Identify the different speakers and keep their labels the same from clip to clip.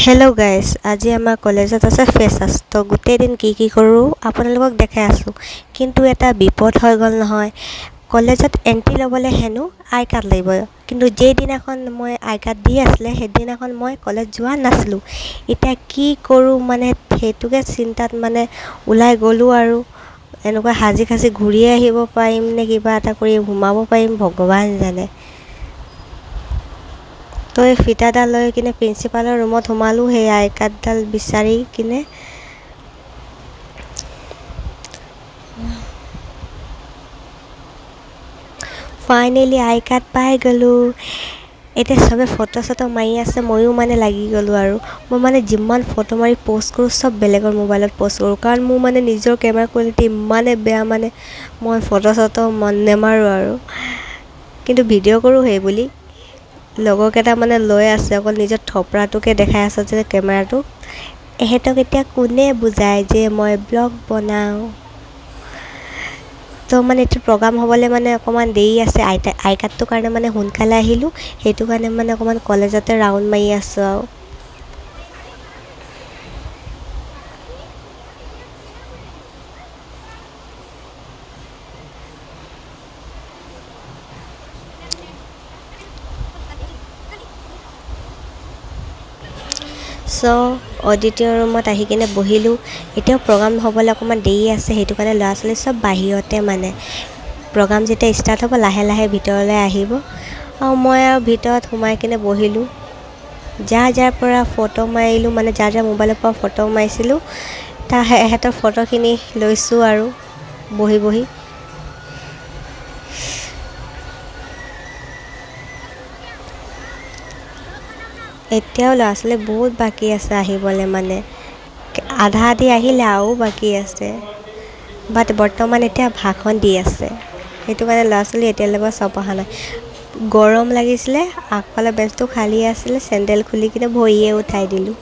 Speaker 1: Hello' guys, আজি আমাৰ কলেজত আছে ফ্ৰেছাৰ্ছ। তো গোটেই দিন কি কৰোঁ আপোনালোকক দেখাই আছোঁ। কিন্তু এটা বিপদ হৈ গ'ল নহয়। কলেজত এণ্ট্ৰি ল'বলৈ হেনো আই কাৰ্ড লাগিব, কিন্তু যিদিনাখন মই আই কাৰ্ড দি আছিলে সেইদিনাখন মই কলেজ যোৱা নাছিলোঁ। এতিয়া কি কৰোঁ মানে সেইটোকে চিন্তাত মানে ওলাই গ'লোঁ আৰু এনেকুৱা সাজি ঘূৰিয়ে আহিব পাৰিম নে কিবা এটা কৰি সোমাব পাৰিম ভগৱান জানে। তো এই ফিটাডাল লৈ কিনে প্ৰিন্সিপালৰ ৰুমত সোমালোঁ সেই আই কাৰ্ডডাল বিচাৰি কিনে। ফাইনেলি আই কাৰ্ড পাই গ'লোঁ। এতিয়া চবে ফটো মাৰি আছে, ময়ো মানে লাগি গ'লোঁ আৰু মই মানে যিমান ফটো মাৰি প'ষ্ট কৰোঁ চব বেলেগৰ মোবাইলত প'ষ্ট কৰোঁ, কাৰণ মোৰ মানে নিজৰ কেমেৰা কোৱালিটি ইমানে বেয়া, মানে মই ফটো নেমাৰোঁ আৰু কিন্তু ভিডিঅ' কৰোঁ সেই বুলি। লগৰকেইটা মানে লৈ আছে, অকল নিজৰ থপৰাটোকে দেখাই আছে যে কেমেৰাটো। এহেঁতক এতিয়া কোনে বুজায় যে মই ব্লগ বনাওঁ। তো মানে এইটো প্ৰগ্ৰাম হ'বলৈ মানে অকণমান দেৰি আছে। আই কাৰ্ডটোৰ কাৰণে মানে সোনকালে আহিলোঁ, সেইটো কাৰণে মানে অকণমান কলেজতে ৰাউণ্ড মাৰি আছোঁ আৰু। অডিটৰিয়াম ৰুমত আহি কিনে বহিলোঁ। এতিয়াও প্ৰগ্ৰাম হ'বলৈ অকণমান দেৰি আছে, সেইটো কাৰণে ল'ৰা ছোৱালী চব বাহিৰতে, মানে প্ৰগ্ৰাম যেতিয়া ষ্টাৰ্ট হ'ব লাহে লাহে ভিতৰলৈ আহিব আৰু মই আৰু ভিতৰত সোমাই কিনে বহিলোঁ। যাৰ পৰা ফটো মাৰিলোঁ, মানে যাৰ মোবাইলৰ পৰা ফটো মাৰিছিলোঁ সিহঁতৰ ফটোখিনি লৈছোঁ আৰু বহি। এতিয়াও ল'ৰা ছোৱালী বহুত বাকী আছে আহিবলৈ, মানে আধা আধি আহিলে আৰু বাকী আছে। বাট বৰ্তমান এতিয়া ভাষণ দি আছে, সেইটো কাৰণে ল'ৰা ছোৱালী এতিয়ালৈকে চব অহা নাই। গৰম লাগিছিলে, আগফালে বেঞ্চটো খালী আছিলে, চেণ্ডেল খুলি কিনে ভৰিয়ে উঠাই দিলোঁ।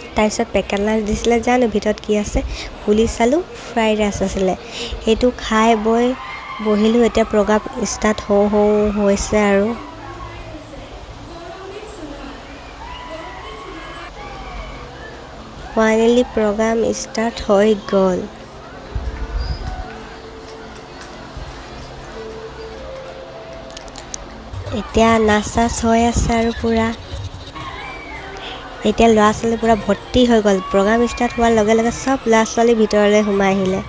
Speaker 1: তাৰপিছত পেকেট লাঞ্চ দিছিলে, জানো ভিতৰত কি আছে, খুলি চালোঁ ফ্ৰাইড ৰাইচ আছিলে। সেইটো খাই বৈ বহিলোঁ। এতিয়া প্ৰগ্ৰাম ষ্টাৰ্ট হওঁ হৈছে আৰু। ফাইনেলি প্ৰগ্ৰাম ষ্টাৰ্ট হৈ গ'ল। এতিয়া নাচ হৈ আছে আৰু পূৰা। এতিয়া ল'ৰা ছোৱালী পূৰা ভৰ্তি হৈ গ'ল। প্ৰগ্ৰাম ষ্টাৰ্ট হোৱাৰ লগে লগে চব ল'ৰা ছোৱালী ভিতৰলৈ সোমাই আহিলে।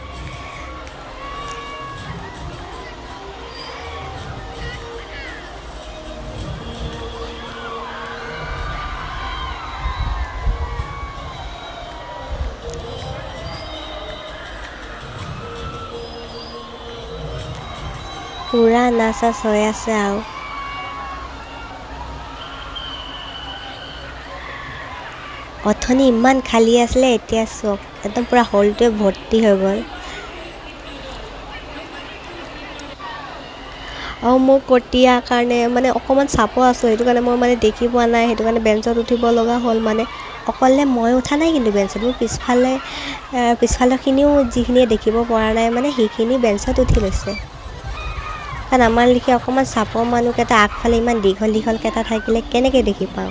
Speaker 1: পূৰা নাচ হৈ আছে আৰু। অথনি ইমান খালী আছিলে, এতিয়া চব একদম পূৰা হলটোৱে ভৰ্তি হৈ গ'ল। আৰু মোৰ কটীয়া কাৰণে মানে অকণমান চাপৰ আছোঁ, সেইটো কাৰণে মই মানে দেখি পোৱা নাই, সেইটো কাৰণে বেঞ্চত উঠিব লগা হ'ল। মানে অকলে মই উঠা নাই, কিন্তু বেঞ্চত মোৰ পিছফালৰখিনিও যিখিনিয়ে দেখিব পৰা নাই মানে সেইখিনি বেঞ্চত উঠি লৈছে। কাৰণ আমাৰ লিখীয়া অকণমান চাপৰ মানুহকেইটা আগফালে ইমান দীঘলকেইটা থাকিলে কেনেকৈ দেখি পাওঁ।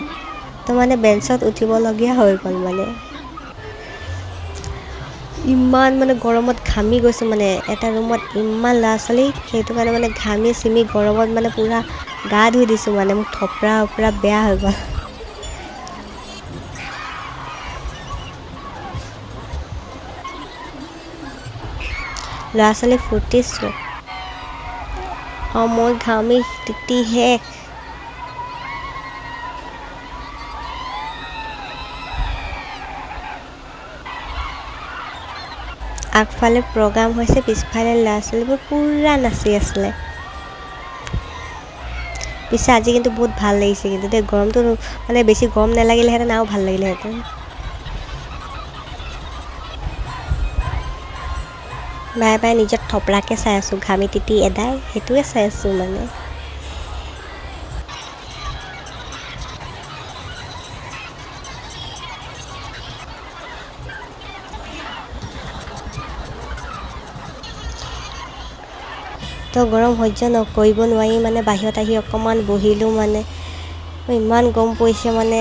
Speaker 1: তো মানে বেঞ্চত উঠিবলগীয়া হৈ গ'ল। মানে ইমান মানে গৰমত ঘামি গৈছোঁ, মানে এটা ৰুমত ইমান ল'ৰা ছোৱালী, সেইটো কাৰণে মানে ঘামি গৰমত মানে পূৰা গা ধুই দিছোঁ। মানে মোৰ থপৰা পূৰা বেয়া হৈ গ'ল। ল'ৰা ছোৱালী ফূৰ্তিছোঁ আৰু মই ঘামি তিতি শেষ। আগফালে প্ৰগ্ৰাম হৈছে, পিছফালে ল'ৰা ছোৱালীবোৰ পূৰা নাচি আছিলে। পিছে আজি কিন্তু বহুত ভাল লাগিছে, কিন্তু দেই গৰমটো মানে বেছি গৰম নালাগিলেহেঁতেন আৰু ভাল লাগিলেহেঁতেন। বাই নিজৰ থপৰাকে চাই আছোঁ, ঘামি তিতি এদাই সেইটোৱে চাই আছোঁ মানে। তো গৰম সহ্য কৰিব নোৱাৰি মানে বাহিৰত আহি অকণমান বহিলোঁ মানে ইমান গৰম পৰিছে মানে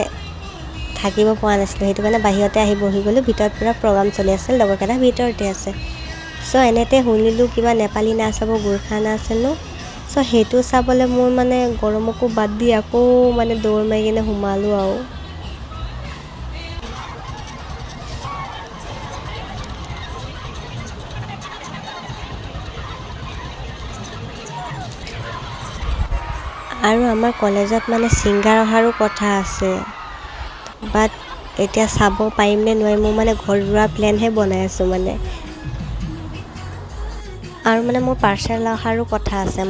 Speaker 1: থাকিব পৰা নাছিলোঁ, সেইটো কাৰণে বাহিৰতে আহি বহি গ'লোঁ। ভিতৰত পূৰা প্ৰগ্ৰাম চলি আছিল, লগৰকেইটা ভিতৰতে আছে। চ' এনেতে শুনিলোঁ কিবা নেপালী নাচ হ'ব, গোৰ্খা নাচ হেনো। চ' সেইটো চাবলৈ মোৰ মানে গৰমকো বাদ দি আকৌ মানে দৌৰ মাৰি কিনে সোমালোঁ আৰু। আৰু আমাৰ কলেজত মানে ছিংগাৰ অহাৰো কথা আছে, বাট এতিয়া চাব পাৰিম নে নোৱাৰিম, মোৰ মানে ঘৰুৱা প্লেনহে বনাই আছোঁ মানে। আৰু মানে মোৰ পাৰ্চেল অহাৰো কথা আছে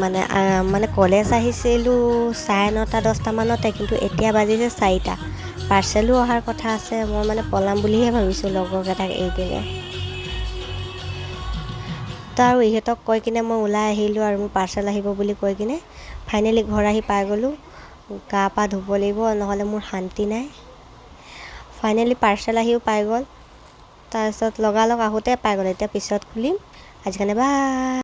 Speaker 1: মানে কলেজ আহিছিলোঁ 9:30-10টামানতে, কিন্তু এতিয়া বাজিছে 4টা। পাৰ্চেলো অহাৰ কথা আছে, মই মানে পলাম বুলিহে ভাবিছোঁ লগৰকেইটাক এৰি কিনে। তো আৰু ইহঁতক কৈ কিনে মই ওলাই আহিলোঁ আৰু মোৰ পাৰ্চেল আহিব বুলি কৈ কিনে। ফাইনেলি ঘৰ আহি পাই গ'লোঁ, গা পা ধুব লাগিব নহ'লে মোৰ শান্তি নাই। ফাইনেলি পাৰ্চেল আহিও পাই গ'ল, তাৰপিছত লগালগ আহোঁতে পাই গ'ল। এতিয়া পিছত খুলিম, আজি কাৰণে বাই।